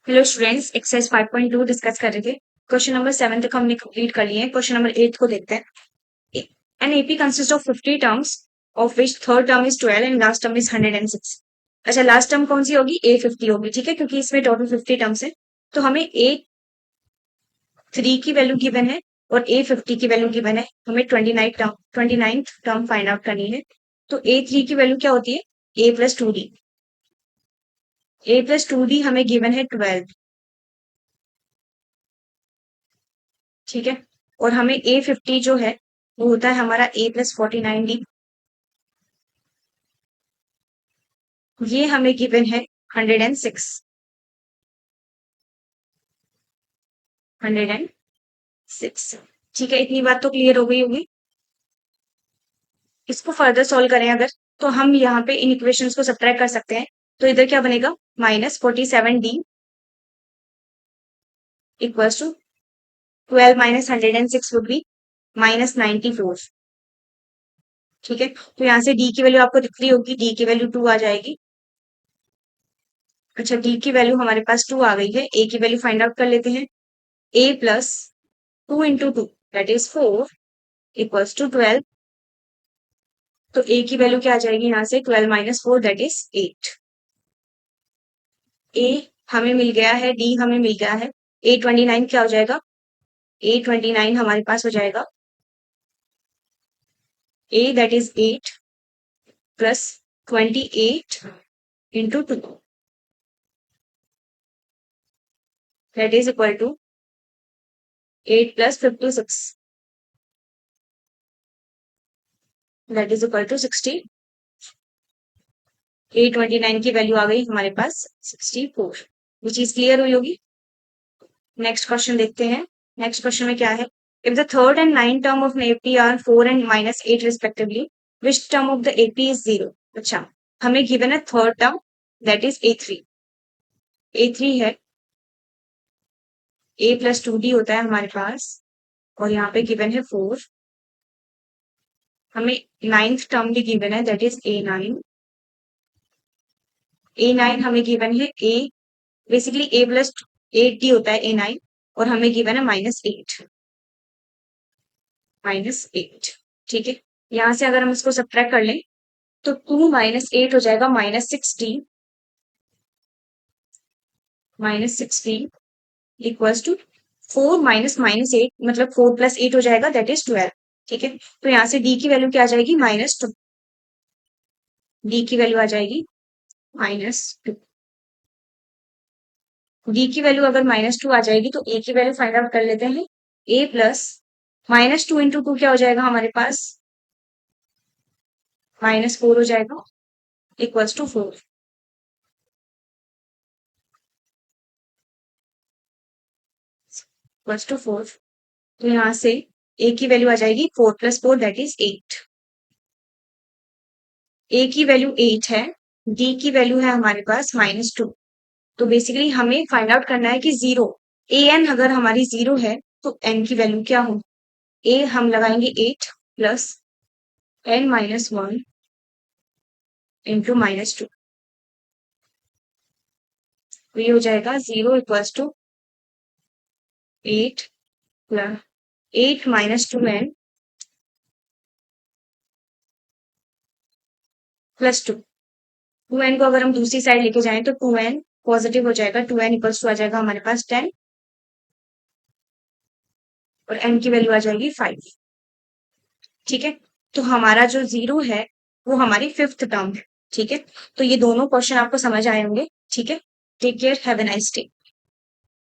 Hello students, exercise 5.2 discuss कर रहे थे। क्वेश्चन नंबर 7 तक हमने कंप्लीट कर लिए हैं। क्वेश्चन नंबर 8 को देखते हैं। An AP consist of 50 terms of which third term is 12 and last term is 106। अच्छा, लास्ट टर्म कौन सी होगी? A50 होगी। ठीक है, क्योंकि इसमें टोटल 50 टर्म्स है। तो हमें A3 की वैल्यू गिवन है और A50 की वैल्यू गिवन है। हमें 29th टर्म फाइंड आउट करनी है। तो A3 की वैल्यू क्या होती है? A+2D। A+2D हमें गिवन है 12। ठीक है, और हमें A50 जो है वो होता है हमारा A+49D। ये हमें गिवन है 106। 106। ठीक है, इतनी बात तो क्लियर हो गई होगी। इसको फर्दर सॉल्व करें अगर, तो हम यहाँ पे इन इक्वेशंस को सब्ट्रैक्ट कर सकते हैं। तो इधर क्या बनेगा? -47D equals to 12 minus 106 would be -94। ठीक है, तो यहाँ से D की वैल्यू आपको दिख रही होगी। D की वैल्यू 2 आ जाएगी। अच्छा, D की वैल्यू हमारे पास 2 आ गई है। A की वैल्यू फाइंड आउट कर लेते हैं। A+2 into 2 that is 4 equals to 12। तो A की वैल्यू क्या आ जाएगी यहाँ से? 12 माइनस 4 that is 8। A हमें मिल गया है, D हमें मिल गया है। A29 क्या हो जाएगा? A29 हमारे पास हो जाएगा A that is 8 plus 28 into 2 that is equal to 8 plus 56 that is equal to 60। A29 की वैल्यू आ गई हमारे पास 64। वो चीज क्लियर हुई होगी। नेक्स्ट क्वेश्चन देखते हैं। नेक्स्ट क्वेश्चन में क्या है? If the third and nine term of AP are 4 and -8 respectively, which term of the AP is 0? अच्छा, हमें गिवन है third term that is A3। A3 है, A+2D होता है हमारे पास, और यहाँ पे गिवन है 4। हमें नाइन्थ टर्म भी गिवन है दैट इज A9। A9 हमें गिवन है बेसिकली A+8D होता है A9, और हमें गिवन है -8। -8। ठीक है, यहां से अगर हम इसको सब्ट्रैक्ट कर लें तो 2 - 8 हो जाएगा -16। -16 इक्वल्स टू 4 माइनस -8, मतलब 4 + 8 हो जाएगा दैट इज 12। ठीक है, तो यहाँ से D की वैल्यू क्या आ जाएगी? -2। D की वैल्यू आ जाएगी -2। D की वैल्यू अगर -2 आ जाएगी तो A की वैल्यू फाइंड आउट कर लेते हैं। A प्लस -2 into 2 क्या हो जाएगा हमारे पास? -4 हो जाएगा इक्वल्स टू 4। Equals to 4। तो यहाँ से A की वैल्यू आ जाएगी 4 + 4 दैट इज 8। A की वैल्यू 8 है, D की वैल्यू है हमारे पास -2। तो बेसिकली हमें फाइंड आउट करना है कि 0 an अगर हमारी 0 है तो n की वैल्यू क्या हो? A हम लगाएंगे 8 प्लस n-1 इंटू -2। तो ये हो जाएगा 0 equals to 8 plus 8 - 2n plus 2। 2n को अगर हम दूसरी साइड लेके जाएं तो 2n पॉजिटिव हो जाएगा। 2n इक्वल्स टू आ जाएगा हमारे पास 10, और n की वैल्यू आ जाएगी 5। ठीक है, तो हमारा जो 0 है वो हमारी 5th टर्म है। ठीक है, तो ये दोनों क्वेश्चन आपको समझ आए होंगे। ठीक है, take care, have a nice day.